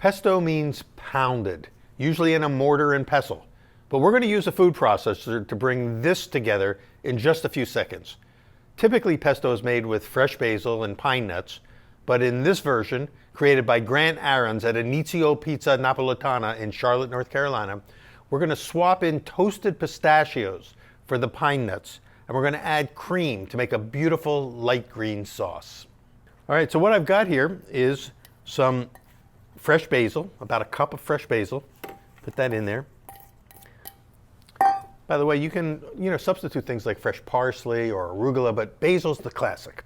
Pesto means pounded, usually in a mortar and pestle. But we're going to use a food processor to bring this together in just a few seconds. Typically, pesto is made with fresh basil and pine nuts, but in this version, created by Grant Arons at Inizio Pizza Napolitana in Charlotte, North Carolina, we're going to swap in toasted pistachios for the pine nuts, and we're going to add cream to make a beautiful light green sauce. All right, so what I've got here is some fresh basil, about a cup of fresh basil. Put that in there. By the way, you can substitute things like fresh parsley or arugula, but basil's the classic.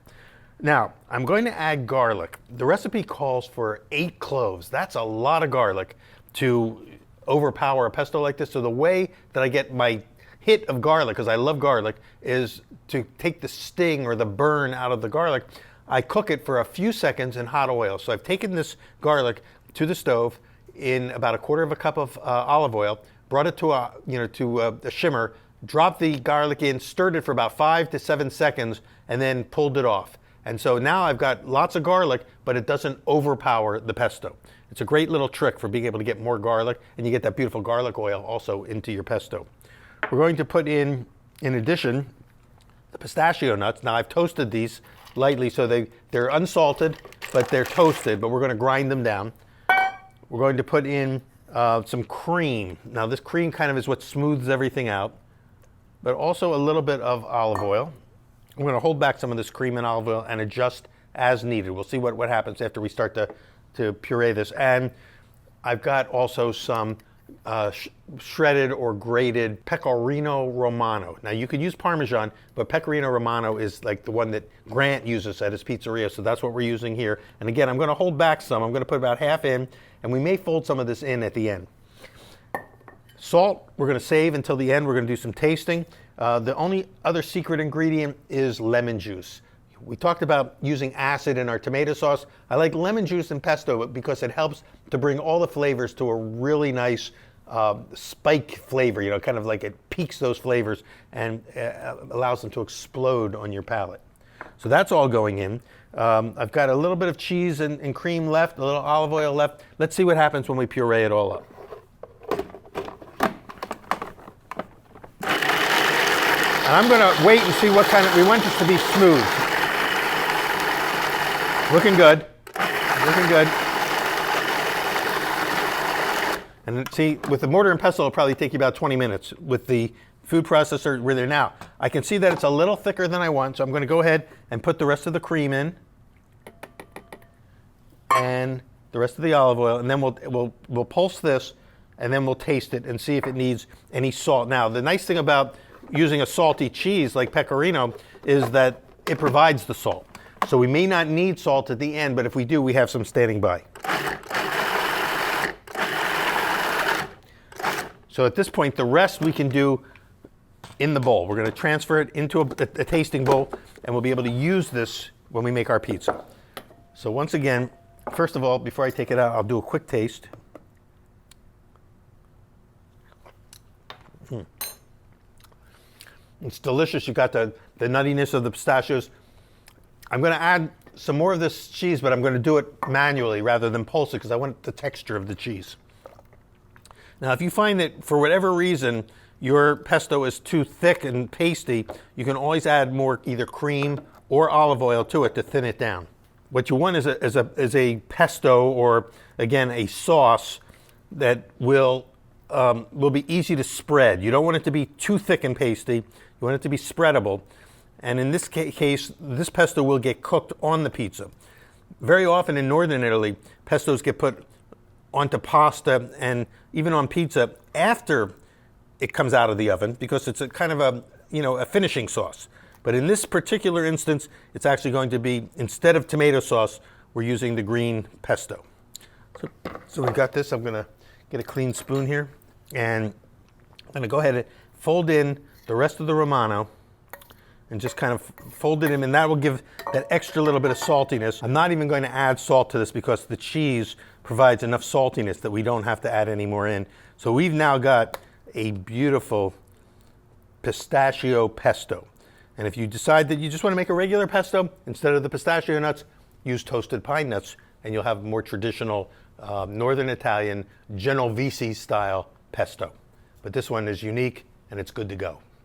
Now, I'm going to add garlic. The recipe calls for 8 cloves. That's a lot of garlic to overpower a pesto like this. So the way that I get my hit of garlic, because I love garlic, is to take the sting or the burn out of the garlic. I cook it for a few seconds in hot oil. So I've taken this garlic to the stove in about a quarter of a cup of olive oil, brought it to a shimmer, dropped the garlic in, stirred it for about 5 to 7 seconds, and then pulled it off. And so now I've got lots of garlic, but it doesn't overpower the pesto. It's a great little trick for being able to get more garlic, and you get that beautiful garlic oil also into your pesto. We're going to put in addition, the pistachio nuts. Now I've toasted these lightly so they're unsalted, but they're toasted, but we're going to grind them down. We're going to put in some cream. Now this cream kind of is what smooths everything out, but also a little bit of olive oil. I'm going to hold back some of this cream and olive oil and adjust as needed. We'll see what happens after we start to puree this. And I've got also some shredded or grated Pecorino Romano. Now you could use Parmesan, but Pecorino Romano is like the one that Grant uses at his pizzeria, so that's what we're using here. And again, I'm going to hold back some. I'm going to put about half in, and we may fold some of this in at the end. Salt, we're going to save until the end. We're going to do some tasting. The only other secret ingredient is lemon juice. We talked about using acid in our tomato sauce. I like lemon juice in pesto because it helps to bring all the flavors to a really nice spike flavor, kind of like it peaks those flavors and allows them to explode on your palate. So that's all going in. I've got a little bit of cheese and cream left, a little olive oil left. Let's see what happens when we puree it all up. And I'm going to wait and see what we want this to be smooth. Looking good. Looking good. And see, with the mortar and pestle, it'll probably take you about 20 minutes. With the food processor, we're there now. I can see that it's a little thicker than I want, so I'm going to go ahead and put the rest of the cream in. And the rest of the olive oil. And then we'll pulse this, and then we'll taste it and see if it needs any salt. Now, the nice thing about using a salty cheese like Pecorino is that it provides the salt. So we may not need salt at the end, but if we do, we have some standing by. So at this point, the rest we can do in the bowl. We're going to transfer it into a tasting bowl, and we'll be able to use this when we make our pizza. So once again, first of all, before I take it out, I'll do a quick taste. It's delicious. You got the nuttiness of the pistachios. I'm going to add some more of this cheese, but I'm going to do it manually rather than pulse it because I want the texture of the cheese. Now, if you find that for whatever reason your pesto is too thick and pasty, you can always add more either cream or olive oil to it to thin it down. What you want is a pesto, or again a sauce that will be easy to spread. You don't want it to be too thick and pasty. You want it to be spreadable. And in this case, this pesto will get cooked on the pizza. Very often in northern Italy, pestos get put onto pasta and even on pizza after it comes out of the oven because it's a kind of a finishing sauce. But in this particular instance, it's actually going to be, instead of tomato sauce, we're using the green pesto. So we've got this. I'm going to get a clean spoon here, and I'm going to go ahead and fold in the rest of the Romano and just kind of fold it in, and that will give that extra little bit of saltiness. I'm not even going to add salt to this because the cheese provides enough saltiness that we don't have to add any more in. So we've now got a beautiful pistachio pesto. And if you decide that you just want to make a regular pesto, instead of the pistachio nuts, use toasted pine nuts, and you'll have more traditional Northern Italian Genovese style pesto. But this one is unique and it's good to go.